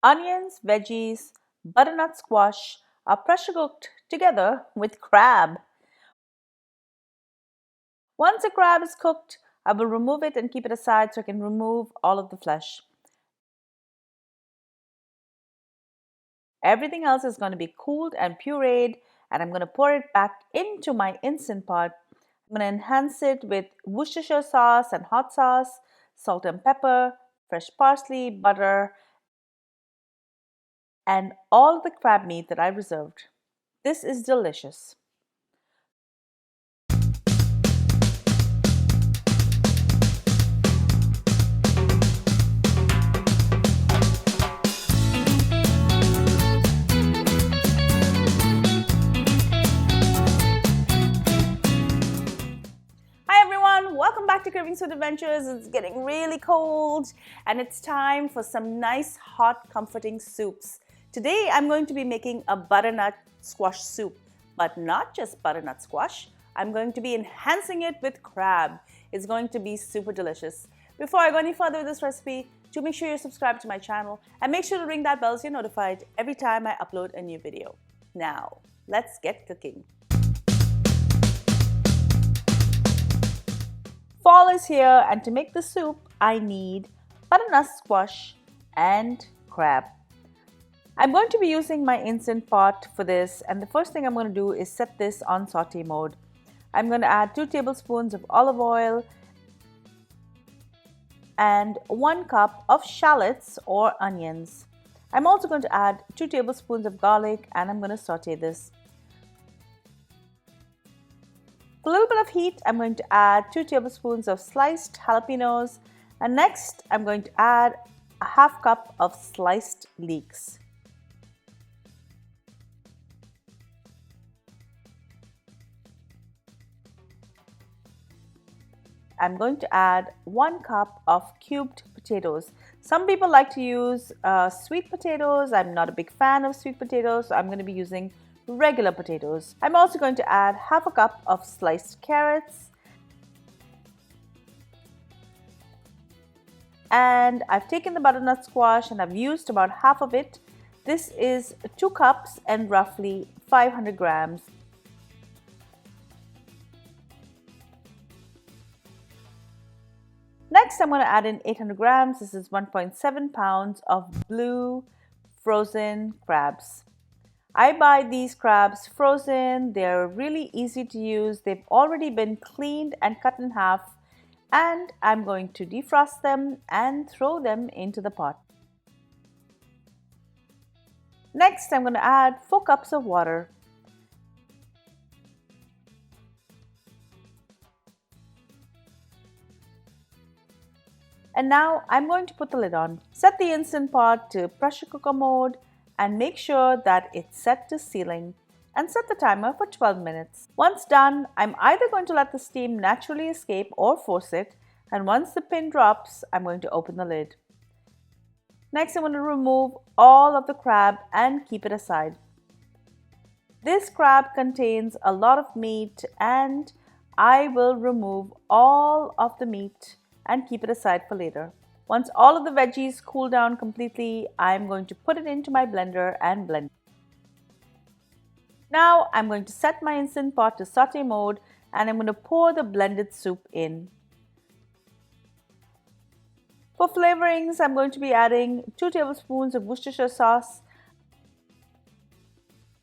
Onions, veggies, butternut squash are pressure cooked together with crab. Once the crab is cooked, I will remove it and keep it aside so I can remove all of the flesh. Everything else is going to be cooled and pureed, and I'm going to pour it back into my Instant Pot. I'm going to enhance it with Worcestershire sauce and hot sauce, salt and pepper, fresh parsley, butter, and all the crab meat that I reserved. This is delicious. Welcome back to Cravings Food Adventures. It's getting really cold and it's time for some nice hot comforting soups. Today I'm going to be making a butternut squash soup, but not just butternut squash. I'm going to be enhancing it with crab. It's going to be super delicious. Before I go any further with this recipe, do make sure you're subscribed to my channel and make sure to ring that bell so you're notified every time I upload a new video. Now, let's get cooking. Fall is here, and to make the soup, I need butternut squash and crab. I'm going to be using my Instant Pot for this, and the first thing I'm going to do is set this on saute mode. I'm going to add 2 tablespoons of olive oil and 1 cup of shallots or onions. I'm also going to add 2 tablespoons of garlic, and I'm going to saute this. For a little bit of heat, I'm going to add 2 tablespoons of sliced jalapenos, and next I'm going to add a half cup of sliced leeks. I'm going to add 1 cup of cubed potatoes. Some people like to use sweet potatoes. I'm not a big fan of sweet potatoes, so I'm going to be using regular potatoes. I'm also going to add half a cup of sliced carrots, and I've taken the butternut squash and I've used about half of it. This is 2 cups and roughly 500 grams. Next, I'm going to add in 800 grams. This is 1.7 pounds of blue frozen crabs. I buy these crabs frozen. They're really easy to use. They've already been cleaned and cut in half, and I'm going to defrost them and throw them into the pot. Next, I'm going to add 4 cups of water. And now I'm going to put the lid on. Set the Instant Pot to pressure cooker mode and make sure that it's set to sealing, and set the timer for 12 minutes. Once done, I'm either going to let the steam naturally escape or force it, and once the pin drops, I'm going to open the lid. Next, I'm going to remove all of the crab and keep it aside. This crab contains a lot of meat, and I will remove all of the meat and keep it aside for later. Once all of the veggies cool down completely, I'm going to put it into my blender and blend. Now I'm going to set my Instant Pot to saute mode, and I'm going to pour the blended soup in. For flavorings, I'm going to be adding 2 tablespoons of Worcestershire sauce.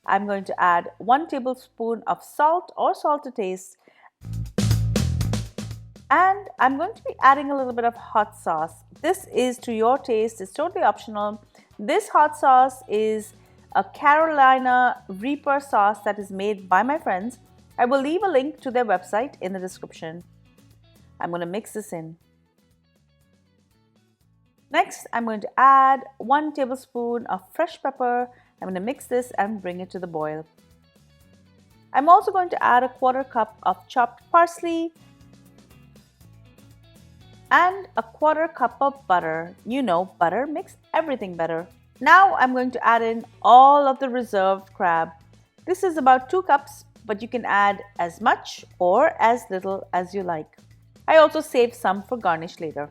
I'm going to add 1 tablespoon of salt or salt to taste. And I'm going to be adding a little bit of hot sauce. This is to your taste, it's totally optional. This hot sauce is a Carolina Reaper sauce that is made by my friends. I will leave a link to their website in the description. I'm going to mix this in. Next, I'm going to add 1 tablespoon of fresh pepper. I'm going to mix this and bring it to the boil. I'm also going to add a 1/4 cup of chopped parsley and a 1/4 cup of butter. You know, butter makes everything better. Now I'm going to add in all of the reserved crab. This is about 2 cups, but you can add as much or as little as you like. I also saved some for garnish later.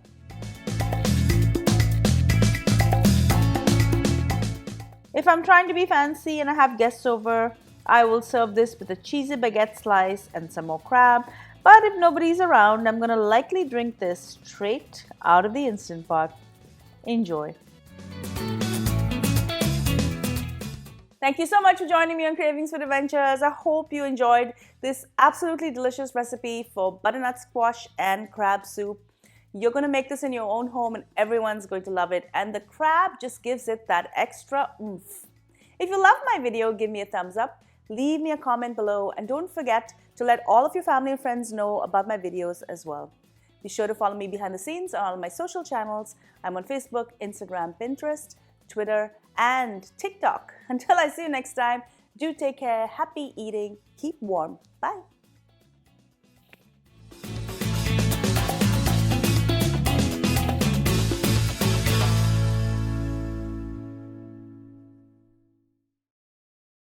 If I'm trying to be fancy and I have guests over, I will serve this with a cheesy baguette slice and some more crab. But if nobody's around, I'm gonna likely drink this straight out of the Instant Pot. Enjoy. Thank you so much for joining me on Cravings for Adventures. I hope you enjoyed this absolutely delicious recipe for butternut squash and crab soup. You're going to make this in your own home and everyone's going to love it. And the crab just gives it that extra oomph. If you love my video, give me a thumbs up, leave me a comment below, and don't forget to let all of your family and friends know about my videos as well. Be sure to follow me behind the scenes on all my social channels. I'm on Facebook, Instagram, Pinterest, Twitter, and TikTok. Until I see you next time, do take care, happy eating, keep warm. Bye.